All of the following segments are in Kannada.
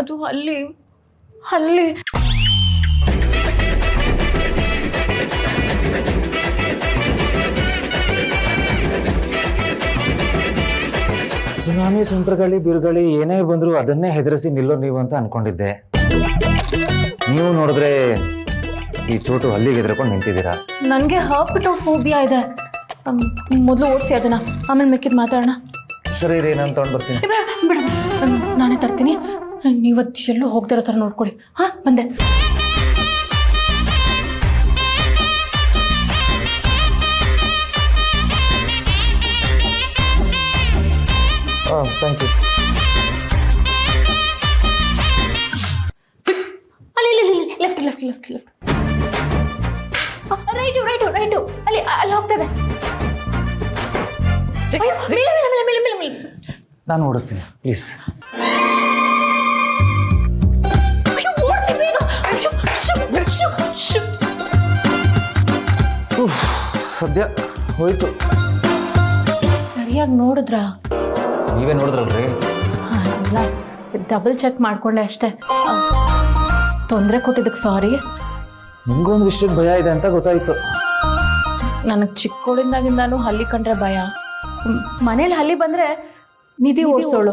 ಅದು ಅಲ್ಲಿ ಅಲ್ಲಿ ಸುನಾಮಿ, ಸುಂಟರಗಾಳಿ, ಬಿರುಗಾಳಿ ಏನೇ ಬಂದ್ರು ಅದನ್ನೇ ಹೆದರಿಸಿ ನಿಲ್ಲೋ ನೀವು ಅಂತ ಅನ್ಕೊಂಡಿದ್ದೆ. ನೀವು ನೋಡಿದ್ರೆ ಈ ಚೋಟು ಹಲ್ಲಿಗೆ ಎದ್ರಕೊಂಡು ನಿಂತಿದ್ದೀರಾ. ನನಗೆ ಹರ್ಪಿಟೋಫೋಬಿಯಾ ಇದೆ. ಮೊದಲು ಓಡಿಸಿ ಅದನ್ನ, ಆಮೇಲೆ ಮಿಕ್ಕಿದ್ ಮಾತಾಡೋಣ. ಸರಿ ರೀ, ನಾನು ತಗೊಂಡು ಬರ್ತೀನಿ. ಬೇಡ, ನಾನೇ ತರ್ತೀನಿ. ನೀವತ್ತು ಎಲ್ಲೂ ಹೋಗ್ದಿರೋ ಥರ ನೋಡ್ಕೊಳ್ಳಿ. ಹಾ, ಬಂದೆ. Thank you. ಅಲ್ಲಿ left left left left right right right ಅಲ್ಲಿ ಅಲ್ಲಿ ಹೋಗ್ತದೆ. ನಾನು ಓಡಿಸ್ತೀನಿ, ಪ್ಲೀಸ್. ಸದ್ಯ ಹೋಯ್ತು. ಸರಿಯಾಗಿ ನೋಡಿದ್ರಾ? ನೀವೇ ನೋಡಿದ್ರಲ್ರಿ? ಇಲ್ಲ, ಡಬಲ್ ಚೆಕ್ ಮಾಡ್ಕೊಂಡೆ ಅಷ್ಟೇ. ತೊಂದರೆ ಕೊಟ್ಟಿದ್ದಕ್ಕೆ ಸಾರಿ. ನಿಮ್ಗೊಂದು ವಿಷಯಕ್ಕೆ ಭಯ ಇದೆ ಅಂತ ಗೊತ್ತಾಯ್ತು. ನನಗೆ ಚಿಕ್ಕೋಳಿಂದಾಗಿಂದಾನು ಹಲ್ಲಿ ಕಂಡ್ರೆ ಭಯ. ಮನೇಲಿ ಹಲ್ಲಿ ಬಂದ್ರೆ ನಿಧಿ ಓಡಿಸೋಳು.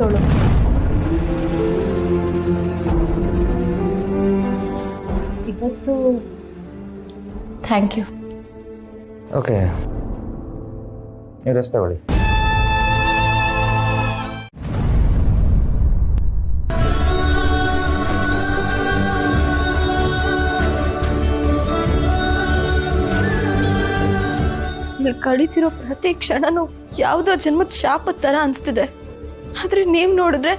ಇವತ್ತು ಥ್ಯಾಂಕ್ ಯು. ಓಕೆ, ನೀವು ರೆಸ್ಟ್ ತಗೊಳ್ಳಿ. ಕಳೀತಿರೋ ಪ್ರತಿ ಕ್ಷಣನೂ ಯಾವುದೋ ಜನ್ಮದ ಶಾಪದ ತರ ಅನ್ಸ್ತಿದೆ. ಆದ್ರೆ ನೀವ್ ನೋಡಿದ್ರೆ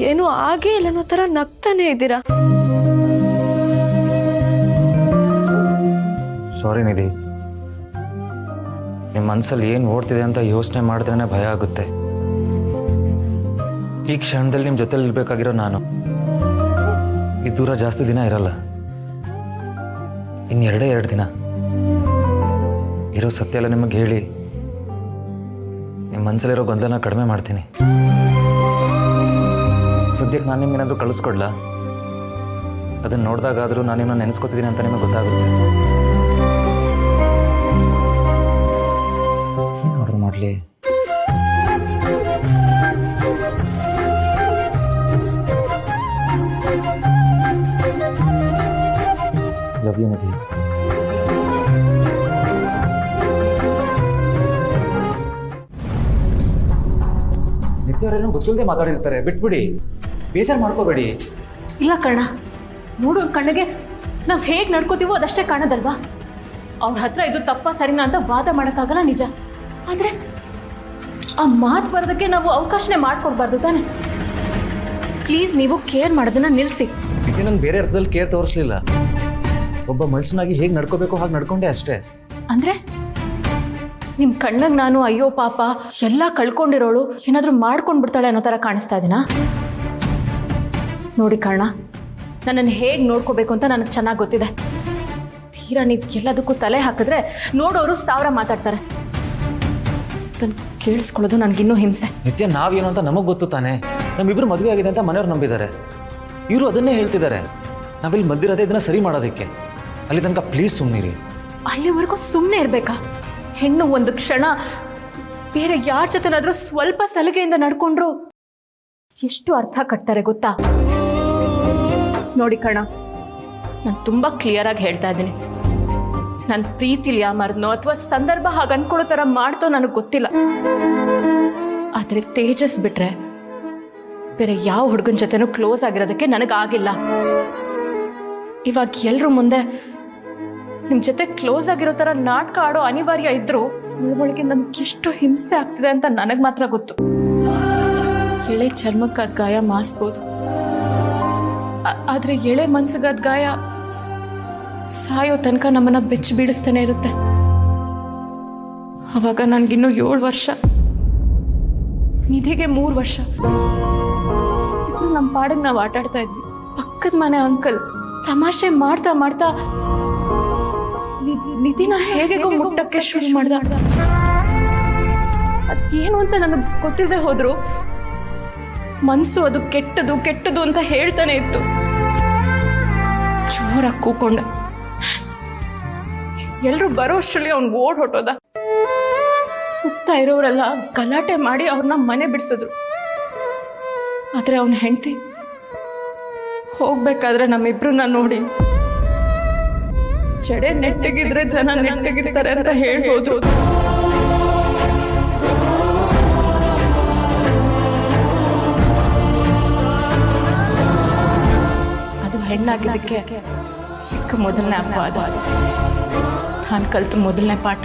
ಏನೂ ಆಗೇ ಇಲ್ಲ ಅನ್ನೋ ತರ ನಗ್ತಾನೆ ಇದ್ದೀರಾ. ಸಾರಿ ನಿಧಿ, ನಿಮ್ಮ ಮನಸ್ಸಲ್ಲಿ ಏನು ಓಡ್ತಿದೆ ಅಂತ ಯೋಚನೆ ಮಾಡಿದ್ರೇನೆ ಭಯ ಆಗುತ್ತೆ. ಈ ಕ್ಷಣದಲ್ಲಿ ನಿಮ್ಮ ಜೊತೆಲಿ ಇರ್ಬೇಕಾಗಿರೋ ನಾನು ಈ ದೂರ ಜಾಸ್ತಿ ದಿನ ಇರಲ್ಲ. ಇನ್ನೆರಡೇ 2 ದಿನ ಇರೋ ಸತ್ಯ ಎಲ್ಲ ನಿಮಗೆ ಹೇಳಿ ನಿಮ್ಮ ಮನಸ್ಸಲ್ಲಿರೋ ಗೊಂದಲನ ಕಡಿಮೆ ಮಾಡ್ತೀನಿ. ಸದ್ಯಕ್ಕೆ ನಾನು ನಿಮ್ಗೇನಾದರೂ ಕಳಿಸ್ಕೊಡ್ಲಾ? ಅದನ್ನು ನೋಡಿದಾಗಾದರೂ ನಾನು ನಿಮ್ಮನ್ನ ನೆನೆಸ್ಕೊತಿದ್ದೀನಿ ಅಂತ ನಿಮಗೆ ಗೊತ್ತಾಗುತ್ತೆ. ಏನು ಆರ್ಡರ್ ಮಾಡಲಿ? ಲವ್ ಯು ನಿಧಿ. ನಿತ್ಯವರೇನೋ ಗೊತ್ತಿಲ್ಲದೆ ಮಾತಾಡಿರ್ತಾರೆ, ಬಿಟ್ಬಿಡಿ, ಬೇಜಾರು ಮಾಡ್ಕೋಬೇಡಿ. ಇಲ್ಲ ಕರ್ಣ, ನೋಡೋರ್ ಕಣ್ಣಿಗೆ ನಾವ್ ಹೇಗ್ ನಡ್ಕೋತೀವೋ ಅದಷ್ಟೇ ಕಾಣದಲ್ವಾ? ಅವ್ರ ಹತ್ರ ಇದು ತಪ್ಪ ಸರಿನಾ ಅಂತ ವಾದ ಮಾಡಕ್ಕಾಗಲ್ಲ, ನಿಜ. ಆದ್ರೆ ಆ ಮಾತು ಬರೋದಕ್ಕೆ ನಾವು ಅವಕಾಶನೇ ಮಾಡ್ಕೊಡ್ಬಾರ್ದು ತಾನೆ. ಪ್ಲೀಸ್, ನೀವು ಕೇರ್ ಮಾಡೋದನ್ನ ನಿಲ್ಸಿ. ಇದು ನಾನು ಬೇರೆ ಅರ್ಥದಲ್ಲಿ ಕೇರ್ ತೋರಿಸ್ಲಿಲ್ಲ. ಒಬ್ಬ ಮನುಷ್ಯನಾಗಿ ಹೇಗೆ ನಡ್ಕೋಬೇಕು ಹಾಗೆ ನಡ್ಕೊಂಡೆ ಅಷ್ಟೇ. ಅಂದ್ರೆ ನಿಮ್ ಕಣ್ಣಾಗ ನಾನು ಅಯ್ಯೋ ಪಾಪ ಎಲ್ಲ ಕಳ್ಕೊಂಡಿರೋಳು ಏನಾದ್ರೂ ಮಾಡ್ಕೊಂಡ್ ಬಿಡ್ತಾಳೆ ಅನ್ನೋ ತರ ಕಾಣಿಸ್ತಾ ಇದೀನಾ? ನೋಡಿ ಕರ್ಣ, ನನ್ನನ್ನು ಹೇಗ್ ನೋಡ್ಕೋಬೇಕು ಅಂತ ನನಗೆ ಚೆನ್ನಾಗಿ ಗೊತ್ತಿದೆ. ತೀರಾ ನೀವು ಎಲ್ಲದಕ್ಕೂ ತಲೆ ಹಾಕಿದ್ರೆ ನೋಡೋರು 1000 ಮಾತಾಡ್ತಾರೆ. ಅದನ್ನು ಕೇಳಿಸ್ಕೊಳ್ಳೋದು ನನಗಿನ್ನೂ ಹಿಂಸೆ. ನಿತ್ಯ ನಾವೇನು ಅಂತ ನಮಗ್ ಗೊತ್ತು ತಾನೆ. ನಮ್ಮಿಬ್ರು ಮದುವೆ ಆಗಿದೆ ಅಂತ ಮನೆಯವ್ರು ನಂಬಿದ್ದಾರೆ. ಇವರು ಅದನ್ನೇ ಹೇಳ್ತಿದ್ದಾರೆ. ನಾವಿಲ್ಲಿ ಮದ್ದಿರೋದೇ ಇದನ್ನ ಸರಿ ಮಾಡೋದಕ್ಕೆ. ಅಲ್ಲಿ ತನಕ ಪ್ಲೀಸ್ ಸುಮ್ಮನಿರಿ. ಅಲ್ಲಿವರೆಗೂ ಸುಮ್ಮನೆ ಇರ್ಬೇಕಾ? ಹೆಣ್ಣು ಒಂದು ಕ್ಷಣ ಬೇರೆ ಯಾರ ಜೊತೆನಾದ್ರೂ ಸ್ವಲ್ಪ ಸಲಿಗೆಯಿಂದ ನಡ್ಕೊಂಡ್ರು ಎಷ್ಟು ಅರ್ಥ ಕಟ್ತಾರೆ ಗೊತ್ತಾ? ನೋಡಿ ಕಣ, ನಾನು ತುಂಬಾ ಕ್ಲಿಯರ್ ಆಗಿ ಹೇಳ್ತಾ ಇದ್ದೀನಿ. ನನ್ನ ಪ್ರೀತಿಲಿ ಯಾಮಾರ್ನೋ ಅಥವಾ ಸಂದರ್ಭ ಹಾಗೆ ಅನ್ಕೊಳ್ಳೋ ತರ ಮಾಡ್ತೋ ನನಗೆ ಗೊತ್ತಿಲ್ಲ. ಆದ್ರೆ ತೇಜಸ್ ಬಿಟ್ರೆ ಬೇರೆ ಯಾವ ಹುಡುಗನ ಜೊತೆನೂ ಕ್ಲೋಸ್ ಆಗಿರೋದಕ್ಕೆ ನನಗಾಗಿಲ್ಲ. ಇವಾಗ ಎಲ್ರ ಮುಂದೆ ನಿಮ್ ಜೊತೆ ಕ್ಲೋಸ್ ಆಗಿರೋ ತರ ನಾಟಕ ಆಡೋ ಅನಿವಾರ್ಯ ಇದ್ರು ಒಳಗೆ ನನ್ಗೆ ಎಷ್ಟು ಹಿಂಸೆ ಆಗ್ತಿದೆ ಅಂತ ನನಗ್ ಮಾತ್ರ ಗೊತ್ತು. ಎಳೆ ಚರ್ಮಕ್ಕಾದ ಗಾಯ ಮಾಸ್ಬೋದು, ಆದ್ರೆ ಎಳೆ ಮನ್ಸಿಗಾದ ಗಾಯ ಸಾಯೋ ತನಕ ನಮ್ಮನ್ನ ಬೆಚ್ಚಿ ಬೀಳಿಸ್ತಾನೆ ಇರುತ್ತೆ. ಅವಾಗ ನನ್ಗಿನ್ನೂ 7 ವರ್ಷ, ನಿಧಿಗೆ 3 ವರ್ಷ. ನಮ್ಮ ಪಾಡಿಗೆ ನಾವು ಆಟ ಆಡ್ತಾ ಇದ್ವಿ. ಪಕ್ಕದ ಮನೆ ಅಂಕಲ್ ತಮಾಷೆ ಮಾಡ್ತಾ ಮಾಡ್ತಾ ನಿಧಿನ ಹೇಗೆ ಮುಟ್ಟಕ್ಕೆ ಶುರು ಮಾಡ್ದ. ಅದೇನು ಅಂತ ನನಗೆ ಗೊತ್ತಿಲ್ಲದೆ ಹೋದ್ರು ಮನ್ಸು ಅದು ಕೆಟ್ಟದು ಕೆಟ್ಟದು ಅಂತ ಹೇಳ್ತಾನೆ ಇತ್ತು. ಜೋರಾಗಿ ಕೂಕೊಂಡ. ಎಲ್ರು ಬರೋಷ್ಟರಲ್ಲಿ ಅವ್ನ್ ಓಡ್ ಹೊಟ್ಟೋದ. ಸುತ್ತ ಇರೋರೆಲ್ಲ ಗಲಾಟೆ ಮಾಡಿ ಅವ್ರನ್ನ ಮನೆ ಬಿಡಿಸಿದ್ರು. ಆದ್ರೆ ಅವನ ಹೆಂಡತಿ ಹೋಗ್ಬೇಕಾದ್ರೆ ನಮ್ಮಿಬ್ರನ್ನ ನೋಡಿ ಜಡೆ ನೆಟ್ಟಗಿದ್ರೆ ಜನ ನೆಟ್ಟಗಿರ್ತಾರೆ ಅಂತ ಹೇಳ್ಬೋದು. ಅದು ಹೆಣ್ಣಾಗಿದ್ದಕ್ಕೆ ಸಿಕ್ಕ ಮೊದಲನೇ ಅಪವಾದ. ನಾನು ಕಲ್ತು ಮೊದಲನೇ ಪಾಠ.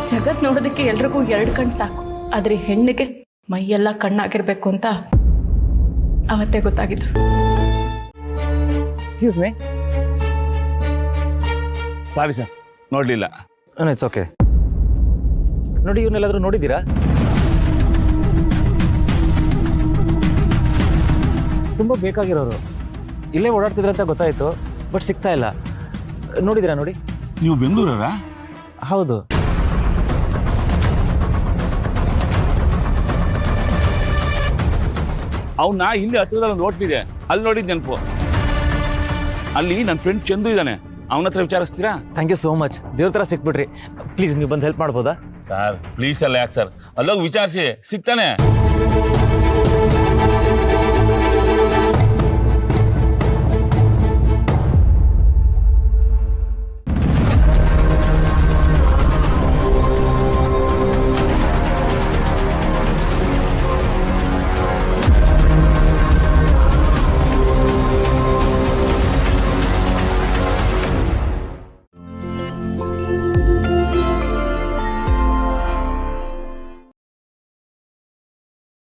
ಜಗತ್ ನೋಡೋದಕ್ಕೆ ಎಲ್ರಿಗೂ 2 ಕಣ್ಣು ಸಾಕು, ಆದ್ರೆ ಹೆಣ್ಣಿಗೆ ಮೈಯೆಲ್ಲ ಕಣ್ಣಾಗಿರ್ಬೇಕು ಅಂತ ಅವತ್ತೇ ಗೊತ್ತಾಗಿದ್ದು. ಸಾರಿ ಸರ್, ನೋಡ್ಲಿಲ್ಲ. It's okay. ನೋಡಿ, ಇವನ್ನೆಲ್ಲಾದ್ರೂ ನೋಡಿದ್ದೀರಾ? ತುಂಬ ಬೇಕಾಗಿರೋರು. ಇಲ್ಲೇ ಓಡಾಡ್ತಿದ್ರೆ ಅಂತ ಗೊತ್ತಾಯ್ತು, ಬಟ್ ಸಿಗ್ತಾ ಇಲ್ಲ. ನೋಡಿದ್ದೀರಾ? ನೋಡಿ. ನೀವು ಬೆಂಗಳೂರರಾ? ಹೌದು. ಅವನ್ನ ಇಲ್ಲಿ ಹತ್ರದಲ್ಲಿ ಒಂದು ಹೋಟ್ಲ್ ಇದೆ, ಅಲ್ಲಿ ನೋಡಿದ್ ನೆನಪು. ಅಲ್ಲಿ ನನ್ನ ಫ್ರೆಂಡ್ ಚಂದು ಇದ್ದಾನೆ, ಅವನ ಹತ್ರ ವಿಚಾರಿಸ್ತೀರಾ? Thank you so much. ದೇವ್ರ ಥರ ಸಿಕ್ಬಿಟ್ರಿ. ಪ್ಲೀಸ್ ನೀವು ಬಂದು ಹೆಲ್ಪ್ ಮಾಡ್ಬೋದಾ? ಸರ್ ಪ್ಲೀಸ್ ಅಲ್ಲ, ಯಾಕೆ ಸರ್? ಅಲ್ಲೋಗಿ ವಿಚಾರಿಸಿ, ಸಿಗ್ತಾನೆ.